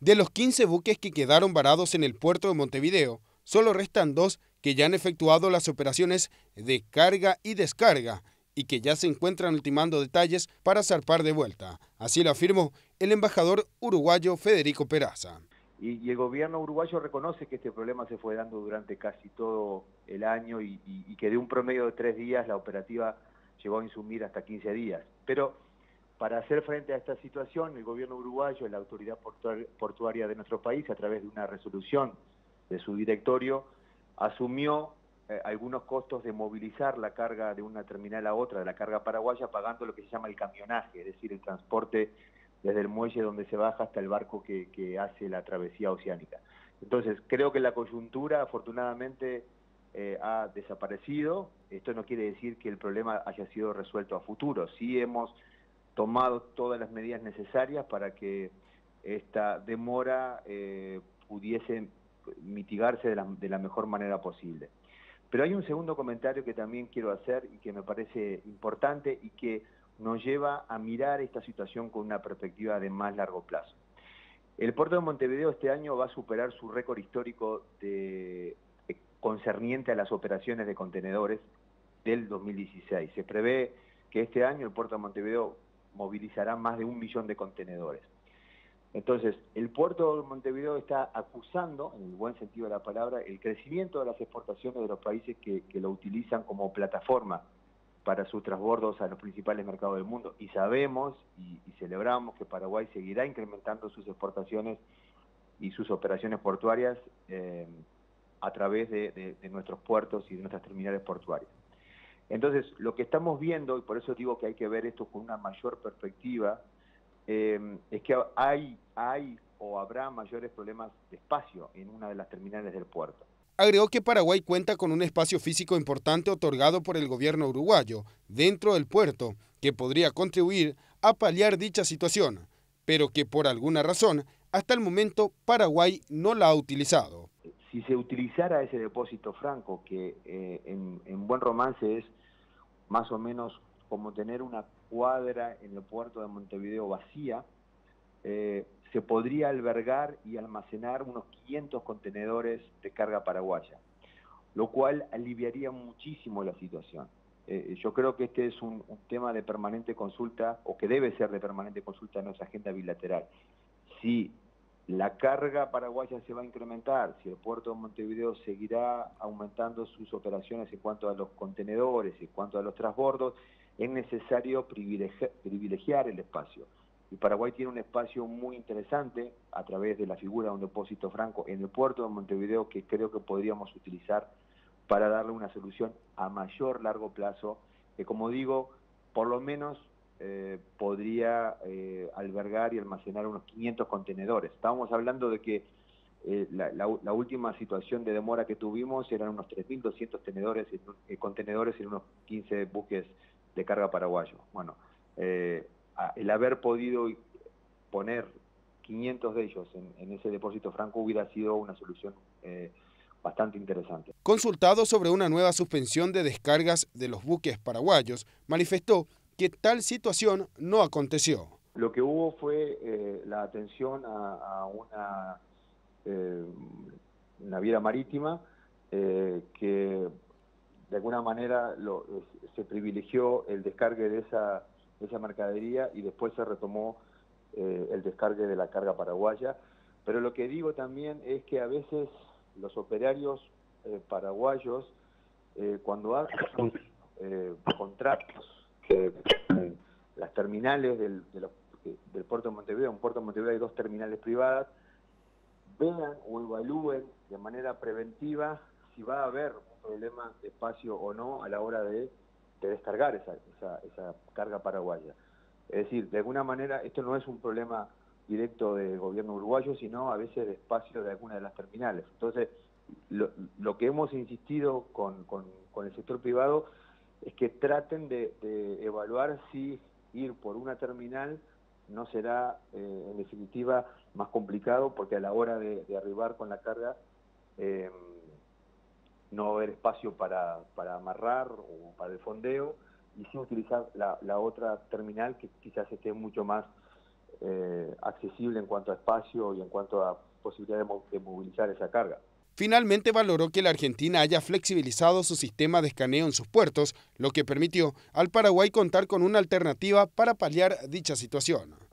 De los 15 buques que quedaron varados en el puerto de Montevideo, solo restan 2 que ya han efectuado las operaciones de carga y descarga y que ya se encuentran ultimando detalles para zarpar de vuelta. Así lo afirmó el embajador uruguayo Federico Peraza. Y el gobierno uruguayo reconoce que este problema se fue dando durante casi todo el año y que de un promedio de 3 días la operativa llegó a insumir hasta 15 días. Pero para hacer frente a esta situación, el gobierno uruguayo, la autoridad portuaria de nuestro país, a través de una resolución de su directorio, asumió algunos costos de movilizar la carga de una terminal a otra, de la carga paraguaya, pagando lo que se llama el camionaje, es decir, el transporte desde el muelle donde se baja hasta el barco que hace la travesía oceánica. Entonces, creo que la coyuntura, afortunadamente, ha desaparecido. Esto no quiere decir que el problema haya sido resuelto a futuro. Sí hemos tomado todas las medidas necesarias para que esta demora pudiese mitigarse de la mejor manera posible. Pero hay un segundo comentario que también quiero hacer y que me parece importante y que nos lleva a mirar esta situación con una perspectiva de más largo plazo. El puerto de Montevideo este año va a superar su récord histórico concerniente a las operaciones de contenedores del 2016. Se prevé que este año el puerto de Montevideo movilizará más de 1 millón de contenedores. Entonces, el puerto de Montevideo está acusando, en el buen sentido de la palabra, el crecimiento de las exportaciones de los países que lo utilizan como plataforma para sus transbordos a los principales mercados del mundo. Y sabemos y celebramos que Paraguay seguirá incrementando sus exportaciones y sus operaciones portuarias a través de nuestros puertos y de nuestras terminales portuarias. Entonces, lo que estamos viendo, y por eso digo que hay que ver esto con una mayor perspectiva, es que hay o habrá mayores problemas de espacio en una de las terminales del puerto. Agregó que Paraguay cuenta con un espacio físico importante otorgado por el gobierno uruguayo dentro del puerto, que podría contribuir a paliar dicha situación, pero que por alguna razón, hasta el momento, Paraguay no la ha utilizado. Si se utilizara ese depósito franco, que en buen romance es más o menos como tener una cuadra en el puerto de Montevideo vacía, se podría albergar y almacenar unos 500 contenedores de carga paraguaya, lo cual aliviaría muchísimo la situación. Yo creo que este es un tema de permanente consulta, o que debe ser de permanente consulta en nuestra agenda bilateral. Si la carga paraguaya se va a incrementar, si el puerto de Montevideo seguirá aumentando sus operaciones en cuanto a los contenedores, en cuanto a los transbordos, es necesario privilegiar el espacio. Y Paraguay tiene un espacio muy interesante a través de la figura de un depósito franco en el puerto de Montevideo que creo que podríamos utilizar para darle una solución a mayor largo plazo, que como digo, por lo menos podría albergar y almacenar unos 500 contenedores. Estábamos hablando de que la última situación de demora que tuvimos eran unos 3.200 contenedores en unos 15 buques de carga paraguayo. Bueno, el haber podido poner 500 de ellos en ese depósito franco hubiera sido una solución bastante interesante. Consultado sobre una nueva suspensión de descargas de los buques paraguayos, manifestó que tal situación no aconteció. Lo que hubo fue la atención a una naviera marítima que de alguna manera se privilegió el descargue de esa mercadería y después se retomó el descargue de la carga paraguaya. Pero lo que digo también es que a veces los operarios paraguayos, cuando hacen contratos las terminales del puerto de Montevideo, en puerto de Montevideo hay 2 terminales privadas, vean o evalúen de manera preventiva si va a haber un problema de espacio o no a la hora de descargar esa carga paraguaya. Es decir, de alguna manera esto no es un problema directo del gobierno uruguayo, sino a veces de espacio de alguna de las terminales. Entonces, lo que hemos insistido con el sector privado es que traten de evaluar si ir por una terminal no será en definitiva más complicado, porque a la hora de arribar con la carga no va a haber espacio para amarrar o para el fondeo, y sí utilizar la otra terminal que quizás esté mucho más accesible en cuanto a espacio y en cuanto a posibilidad de movilizar esa carga. Finalmente valoró que la Argentina haya flexibilizado su sistema de escaneo en sus puertos, lo que permitió al Paraguay contar con una alternativa para paliar dicha situación.